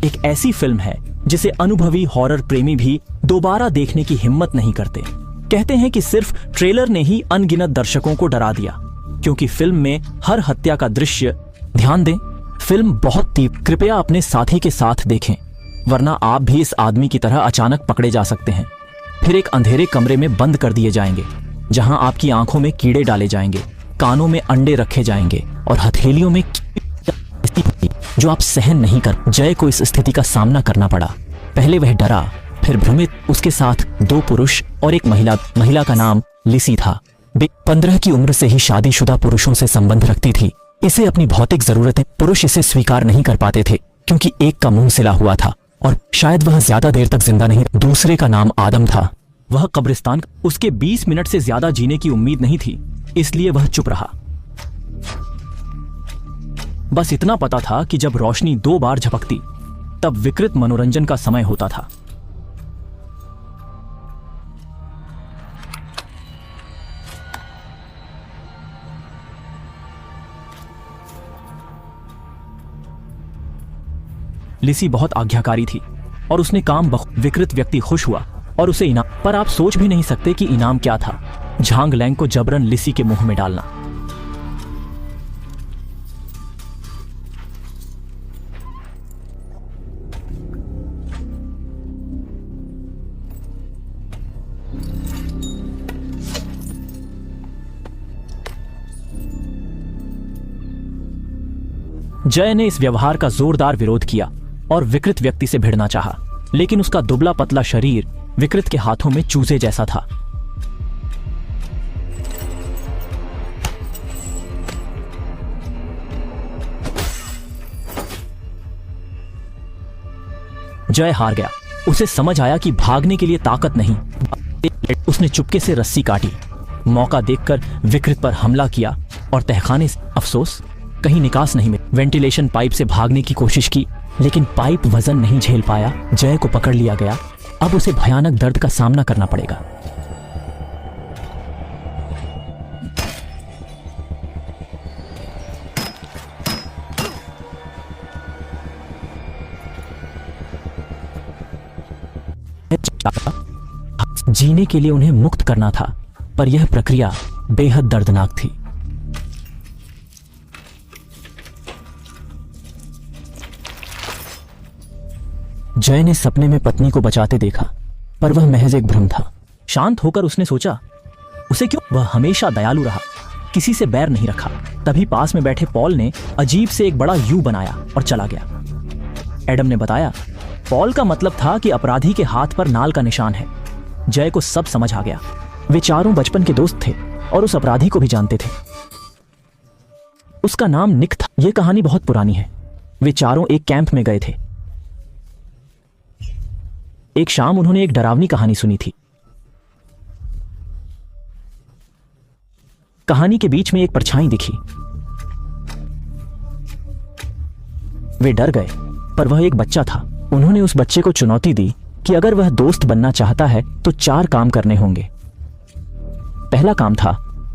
एक ऐसी फिल्म है जिसे अनुभवी हॉरर प्रेमी भी दोबारा देखने की हिम्मत नहीं करते। कहते हैं कि सिर्फ ट्रेलर ने ही अनगिनत दर्शकों को डरा दिया, क्योंकि फिल्म में हर हत्या का दृश्य, ध्यान दें, फिल्म बहुत तीव्र। कृपया अपने साथी के साथ देखें, वरना आप भी इस आदमी की तरह अचानक पकड़े जा सकते हैं। फिर एक अंधेरे कमरे में बंद कर दिए जाएंगे, जहां आपकी आंखों में कीड़े डाले जाएंगे, कानों में अंडे रखे जाएंगे और हथेलियों में जो आप सहन नहीं कर। जय को इस स्थिति का सामना करना पड़ा। पहले वह डरा, फिर भ्रमित। उसके साथ 2 पुरुष और एक महिला का नाम लिसी था। 15 की उम्र से ही शादीशुदा पुरुषों से संबंध रखती थी। इसे अपनी भौतिक जरूरतें, पुरुष इसे स्वीकार नहीं कर पाते थे क्योंकि एक का मुंह सिला हुआ था और शायद वह ज्यादा देर तक जिंदा नहीं। दूसरे का नाम आदम था। वह कब्रिस्तान, उसके 20 मिनट से ज्यादा जीने की उम्मीद नहीं थी, इसलिए वह चुप रहा। बस इतना पता था कि जब रोशनी 2 बार झपकती तब विकृत मनोरंजन का समय होता था। लिसी बहुत आज्ञाकारी थी और उसने काम विकृत व्यक्ति खुश हुआ और उसे इनाम, पर आप सोच भी नहीं सकते कि इनाम क्या था। झांग लैंग को जबरन लिसी के मुंह में डालना। जय ने इस व्यवहार का जोरदार विरोध किया और विकृत व्यक्ति से भिड़ना चाहा, लेकिन उसका दुबला पतला शरीर विकृत के हाथों में चूजे जैसा था। जय हार गया। उसे समझ आया कि भागने के लिए ताकत नहीं। उसने चुपके से रस्सी काटी, मौका देखकर विकृत पर हमला किया और तहखाने से, अफसोस, कहीं निकास नहीं मिला। वेंटिलेशन पाइप से भागने की कोशिश की, लेकिन पाइप वजन नहीं झेल पाया। जय को पकड़ लिया गया। अब उसे भयानक दर्द का सामना करना पड़ेगा। जीने के लिए उन्हें मुक्त करना था, पर यह प्रक्रिया बेहद दर्दनाक थी। जय ने सपने में पत्नी को बचाते देखा, पर वह महज एक भ्रम था। शांत होकर उसने सोचा, उसे क्यों? वह हमेशा दयालु रहा, किसी से बैर नहीं रखा। तभी पास में बैठे पॉल ने अजीब से एक बड़ा यू बनाया और चला गया। एडम ने बताया, पॉल का मतलब था कि अपराधी के हाथ पर नाल का निशान है। जय को सब समझ आ गया। वे चारों बचपन के दोस्त थे और उस अपराधी को भी जानते थे। उसका नाम निक था। यह कहानी बहुत पुरानी है। वे चारों एक कैंप में गए थे। एक शाम उन्होंने एक डरावनी कहानी सुनी थी। कहानी के बीच में एक परछाई दिखी। वे डर गए, पर वह एक बच्चा था। उन्होंने उस बच्चे को चुनौती दी कि अगर वह दोस्त बनना चाहता है तो 4 काम करने होंगे। पहला काम था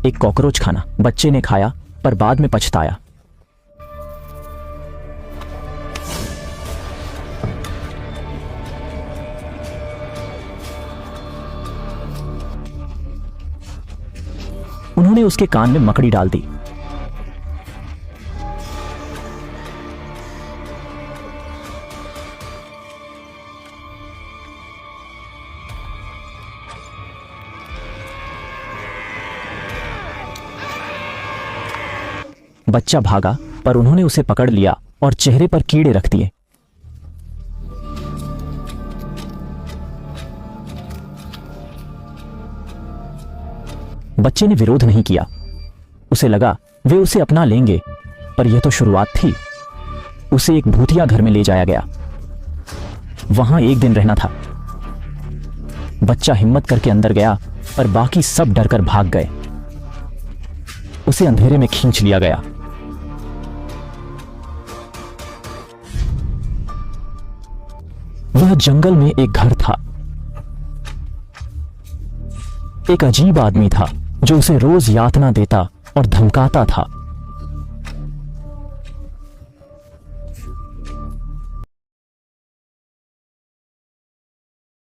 एक कॉकरोच खाना। बच्चे ने खाया, पर बाद में पछताया। उन्होंने उसके कान में मकड़ी डाल दी। बच्चा भागा, पर उन्होंने उसे पकड़ लिया और चेहरे पर कीड़े रख दिए। बच्चे ने विरोध नहीं किया। उसे लगा वे उसे अपना लेंगे, पर यह तो शुरुआत थी। उसे एक भूतिया घर में ले जाया गया। वहां एक दिन रहना था। बच्चा हिम्मत करके अंदर गया, पर बाकी सब डरकर भाग गए। उसे अंधेरे में खींच लिया गया। वह जंगल में एक घर था। एक अजीब आदमी था जो उसे रोज यातना देता और धमकाता था।